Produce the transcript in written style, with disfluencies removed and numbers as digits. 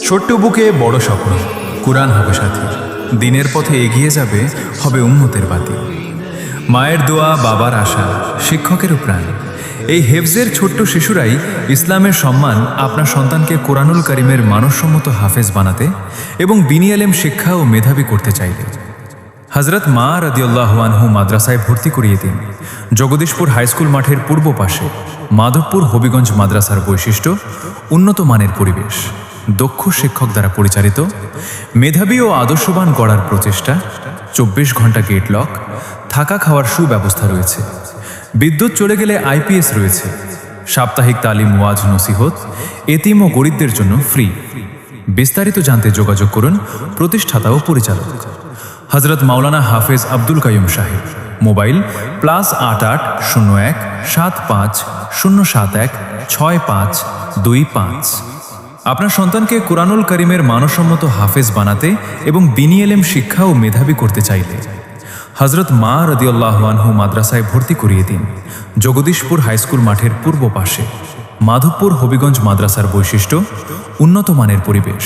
ছোট্ট বুকে বড় স্বপ্ন, কুরআন হবে সাথী, দিনের পথে এগিয়ে যাবে, হবে উম্মতের বাতি। মায়ের দোয়া, বাবার আশা, শিক্ষকেরও প্রাণ। এই হেফজের ছোট্ট শিশুরাই ইসলামের সম্মান। আপনার সন্তানকে কোরআনুল কারিমের মানসম্মত হাফেজ বানাতে এবং দিনী এলেম শিক্ষা ও মেধাবী করতে চাইলে হজরত মা রাদিয়াল্লাহু আনহু মাদ্রাসায় ভর্তি করিয়ে দিন। জগদীশপুর হাইস্কুল মাঠের পূর্ব পাশে মাধবপুর হবিগঞ্জ মাদ্রাসার বৈশিষ্ট্য উন্নত মানের পরিবেশ, দক্ষ শিক্ষক দ্বারা পরিচালিত, মেধাবী ও আদর্শবান গড়ার প্রচেষ্টা, 24 ঘন্টা গেট লক, থাকা খাওয়ার সুব্যবস্থা রয়েছে। বিদ্যুৎ চলে গেলে আইপিএস রয়েছে। সাপ্তাহিক তালিম, ওয়াজ, নসিহত, এতিম ও গরিবদের জন্য ফ্রি। বিস্তারিত জানতে যোগাযোগ করুন প্রতিষ্ঠাতা ও পরিচালক হজরত মাওলানা হাফেজ আব্দুল কাইয়ুম সাহেব। মোবাইল +88 01 75 071 6525। আপনার সন্তানকে কুরআনুল কারিমের মানসম্মত হাফেজ বানাতে এবং দিনী এলেম শিক্ষা ও মেধাবী করতে চাইলে হজরত মা রাদিয়াল্লাহু আনহু মাদ্রাসায় ভর্তি করিয়ে দিন। জগদীশপুর হাইস্কুল মাঠের পূর্ব পাশে মাধবপুর হবিগঞ্জ মাদ্রাসার বৈশিষ্ট্য উন্নত মানের পরিবেশ,